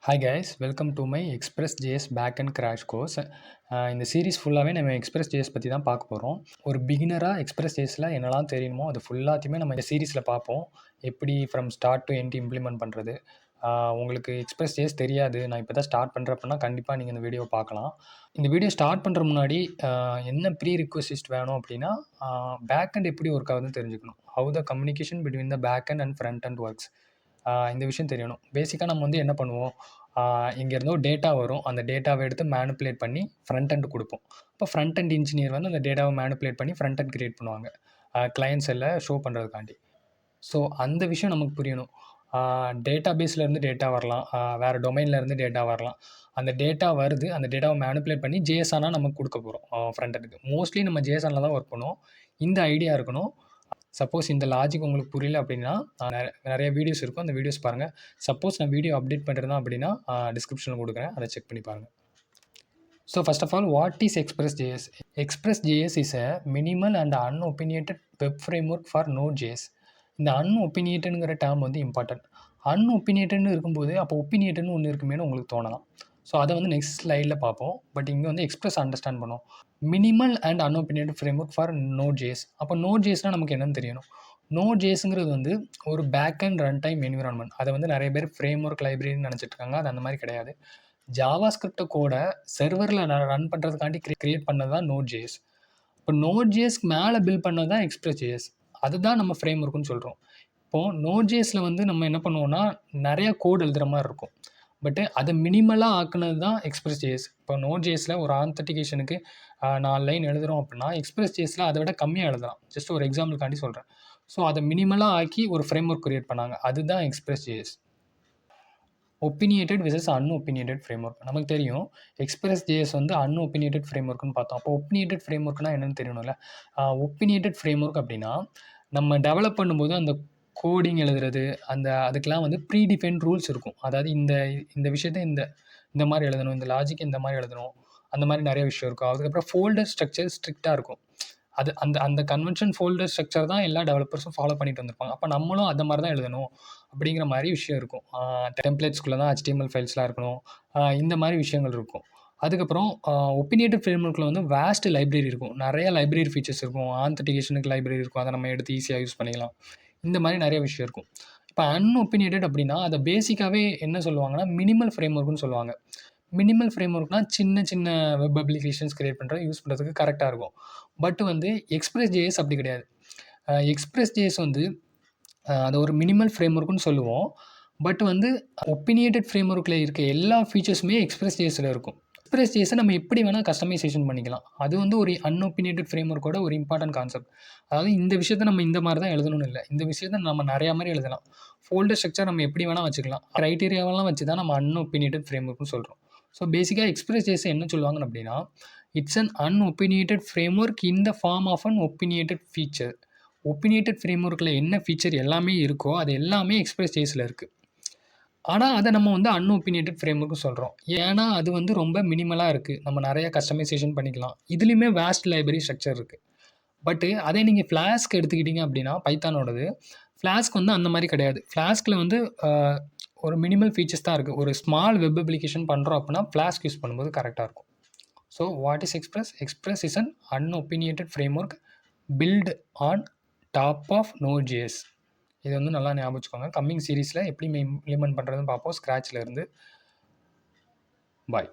Hi guys, welcome to my Express js backend crash course. இந்த series ஃபுல்லாகவே நம்ம எக்ஸ்பிரஸ்.js பற்றி தான் பார்க்க போகிறோம். ஒரு பிகினராக எக்ஸ்பிரஸ்.jsல என்னெல்லாம் தெரியணுமோ அது ஃபுல்லாத்தையுமே நம்ம இந்த சீரிஸில் பார்ப்போம். எப்படி from start to end implement பண்ணுறது. உங்களுக்கு எக்ஸ்பிரஸ்.js தெரியாது, நான் இப்போ தான் ஸ்டார்ட் பண்ணுறேன் அப்படின்னா கண்டிப்பாக நீங்கள் இந்த வீடியோ பார்க்கலாம். இந்த வீடியோ ஸ்டார்ட் பண்ணுற முன்னாடி என்ன ப்ரீ ரிக்வெஸ்ட் வேணும் அப்படின்னா, பேக்எண்ட் எப்படி ஒர்க் ஆகுதுன்னு தெரிஞ்சுக்கணும். How the communication between the backend and front and works. இந்த விஷயம் தெரியணும். பேசிக்காக நம்ம வந்து என்ன பண்ணுவோம், இங்கேருந்தோ டேட்டா வரும். அந்த டேட்டாவை எடுத்து மேனிப்புலேட் பண்ணி ஃப்ரண்ட் எண்ட் கொடுப்போம். அப்போ ஃப்ரண்ட் எண்ட் இன்ஜினியர் வந்து அந்த டேட்டாவை மேனிப்புலேட் பண்ணி ஃப்ரண்ட் எண்ட் கிரியேட் பண்ணுவாங்க, கிளையன்ட்ஸ் எல்லாம் ஷோ பண்ணுறதுக்காண்டி. ஸோ அந்த விஷயம் நமக்கு புரியணும். டேட்டா பேஸ்லேருந்து டேட்டா வரலாம், வேறு டொமைன்லேருந்து டேட்டா வரலாம். அந்த டேட்டா வருது, அந்த டேட்டாவை மேனிப்புலேட் பண்ணி ஜேஎஸ்ஆனாக நமக்கு கொடுக்க போகிறோம் ஃப்ரண்ட் எண்டுக்கு. மோஸ்ட்லி நம்ம ஜேஎஸ்ஆனில் தான் ஒர்க் பண்ணுவோம். இந்த ஐடியா இருக்கணும். சப்போஸ் இந்த லாஜிக் உங்களுக்கு புரியல அப்படின்னா நிறைய வீடியோஸ் இருக்கும், அந்த வீடியோஸ் பாருங்கள். சப்போஸ் நான் வீடியோ அப்டேட் பண்ணுறேன் அப்படின்னா டிஸ்கிரிப்ஷனில் கொடுக்குறேன், அதை செக் பண்ணி பாருங்கள். So first of all, what is Express js? Express js is a minimal and unopinionated web framework for Node.js. இந்த அன்ஒப்பீனியேட்டடுங்கிற டேர்ம் வந்து இம்பார்ட்டன்ட். அன்ஒப்பீனியேட்டட்னு இருக்கும்போது அப்போ ஒப்பீனியேட்டட்னு ஒன்று இருக்குமேனு உங்களுக்கு தோணலாம். ஸோ அதை வந்து நெக்ஸ்ட் ஸ்லைடில் பார்ப்போம். பட் இங்கே வந்து எக்ஸ்பிரஸ் அண்டர்ஸ்டாண்ட் பண்ணுவோம். Minimal and unopinionated framework for Node.js. அப்போ Node.jsனால் நமக்கு என்னென்னு தெரியணும். Node.jsங்கிறது வந்து ஒரு backend runtime environment. அதை வந்து நிறைய பேர் ஃப்ரேம்வொர்க் லைப்ரரின்னு நினச்சிட்டு இருக்காங்க. அது அந்த மாதிரி கிடையாது. ஜாவா ஸ்கிரிப்டை கூட சர்வரில் ரன் பண்ணுறதுக்காண்டி கிரியேட் பண்ணது தான் Node.js. இப்போ Node.jsக்கு மேலே பில்ட் பண்ணது தான் எக்ஸ்பிரஸ்.js. அதுதான் நம்ம ஃப்ரேம்வொர்க்குன்னு சொல்கிறோம். இப்போது Node.jsல வந்து நம்ம என்ன பண்ணுவோம்னா, நிறையா கோட் எழுதுகிற மாதிரி இருக்கும். பட்டு அதை மினிமலாக ஆக்குனது தான் எக்ஸ்பிரஸ்.js. இப்போ Node.jsல ஒரு ஆத்தென்டிகேஷனுக்கு 4 லைன் எழுதுகிறோம் அப்படின்னா, எக்ஸ்பிரஸ்.jsல அதை விட கம்மியாக எழுதலாம். ஜஸ்ட் ஒரு எக்ஸாம்பிளுக்காண்டி சொல்கிறேன். ஸோ அதை மினிமலாக ஆக்கி ஒரு ஃப்ரேம்வொர்க் கிரியேட் பண்ணாங்க. அதுதான் Express js. Opinionated versus unopinionated framework. நமக்கு தெரியும் எக்ஸ்பிரஸ்.js வந்து அன்ஒப்பீனியேட்டட் ஃப்ரேம்வொர்க்னு பார்த்தோம். அப்போ ஒப்பீனியேட்டட் ஃப்ரேம்வொர்க்னா என்னென்னு தெரியணும்ல. ஒப்பீனியேட்டட் ஃப்ரேம்வொர்க் அப்படின்னா, நம்ம டெவலப் பண்ணும்போது அந்த கோடிங் எழுதுறது, அதுக்கெலாம் வந்து ப்ரீ டிஃபைன்ட் ரூல்ஸ் இருக்கும். அதாவது இந்த விஷயத்தை இந்த மாதிரி எழுதணும், இந்த லாஜிக் இந்த மாதிரி எழுதணும், அந்த மாதிரி நிறைய விஷயம் இருக்கும். அதுக்கப்புறம் ஃபோல்டர் ஸ்ட்ரக்சர் ஸ்ட்ரிக்டாக இருக்கும். அந்த கன்வென்ஷன் ஃபோல்டர் ஸ்ட்ரக்சர் தான் எல்லா டெவலப்பர்ஸும் ஃபாலோ பண்ணிட்டு வந்திருப்பாங்க. அப்போ நம்மளும் அந்த மாதிரி தான் எழுதணும் அப்படிங்கிற மாதிரி விஷயம் இருக்கும். டெம்ப்ளேட்ஸ்குள்ளே தான் HTML ஃபைல்ஸ்லாம் இருக்கணும், இந்த மாதிரி விஷயங்கள் இருக்கும். அதுக்கப்புறம் ஒப்பீனியேட்டட் ஃப்ரேம்வொர்க்கில் வந்து வேஸ்ட் லைப்ரரி இருக்கும். நிறைய லைப்ரரி ஃபீச்சர்ஸ் இருக்கும். ஆத்தென்டிகேஷனுக்கு லைப்ரரி இருக்கும், அதை நம்ம எடுத்து ஈஸியாக யூஸ் பண்ணிக்கலாம். இந்த மாதிரி நிறைய விஷயம் இருக்கும். இப்போ அன்ஒப்பீனியேட்டட் அப்படின்னா அதை பேசிக்காகவே என்ன சொல்லுவாங்கன்னா, மினிமல் ஃப்ரேம்வொர்க்னு சொல்லுவாங்க. மினிமல் ஃப்ரேம்வொர்க்னால் சின்ன சின்ன வெப் அப்ளிகேஷன்ஸ் கிரியேட் பண்ணுறது, யூஸ் பண்ணுறதுக்கு கரெக்டாக இருக்கும். பட் வந்து எக்ஸ்பிரஸ்.js அப்படி கிடையாது. எக்ஸ்பிரஸ்.js வந்து அது ஒரு மினிமல் ஃப்ரேம்வொர்க்னு சொல்லுவோம். பட் வந்து ஒப்பீனியேட்டட் ஃப்ரேம்வொர்க்கில் இருக்க எல்லா ஃபீச்சர்ஸுமே எக்ஸ்பிரஸ்.jsல இருக்கும். எக்ஸ்பிரஸ்.jsை நம்ம எப்படி வேணால் கஸ்டமைசேஷன் பண்ணிக்கலாம். அது வந்து ஒரு அன்ஒப்பீனியேட்டட் ஃப்ரேம்வொர்க்கோட ஒரு இம்பார்ட்டன்ட் கான்செப்ட். அதாவது இந்த விஷயத்தை நம்ம இந்த மாதிரி தான் எழுதணும்னு இல்லை, இந்த விஷயத்தை நம்ம நிறையா மாதிரி எழுதலாம். ஃபோல்டர் ஸ்ட்ரக்சர் நம்ம எப்படி வேணால் வச்சுக்கலாம். க்ரைட்டீரியாவெல்லாம் வச்சு தான் நம்ம அன்ஒப்பீனியேட்டட் ஃப்ரேம்வொர்க்னு சொல்கிறோம். ஸோ பேசிக்காக எக்ஸ்பிரஸ்.js என்ன சொல்லுவாங்க அப்படின்னா, it's an unopinionated framework in the form of an opinionated feature. ஒப்பீனியேட்டட் ஃப்ரேம்வொர்க்கில் என்ன ஃபீச்சர் எல்லாமே இருக்கோ அது எல்லாமே எக்ஸ்பிரஸ்.jsல இருக்குது. ஆனால் அதை நம்ம வந்து அன்ஒப்பீனியேட்டட் ஃப்ரேம்வொர்க்கு சொல்கிறோம். ஏன்னா அது வந்து ரொம்ப மினிமலாக இருக்குது, நம்ம நிறைய கஸ்டமைசேஷன் பண்ணிக்கலாம். இதுலேயுமே வேஸ்ட் லைப்ரரி ஸ்ட்ரக்சர் இருக்குது. பட்டு அதே நீங்கள் ஃப்ளாஸ்க் எடுத்துக்கிட்டிங்க அப்படின்னா, பைத்தானோடது ஃப்ளாஸ்க் வந்து அந்த மாதிரி கிடையாது. ஃப்ளாஸ்கில் வந்து ஒரு மினிமல் ஃபீச்சர்ஸ் தான் இருக்குது. ஒரு ஸ்மால் வெப் அப்ளிகேஷன் பண்ணுறோம் அப்படின்னா ஃப்ளாஸ்க் யூஸ் பண்ணும்போது கரெக்டாக இருக்கும். So what is Express? Express is an unopinionated framework built on top of Node.js. இது வந்து நல்லா ஞாபகம் வச்சுக்கோங்க. கம்மிங் சீரீஸில் எப்படி இம்ப்ளிமெண்ட் பண்ணுறதுன்னு பார்ப்போம், ஸ்க்ராட்சில் இருந்து. பாய்.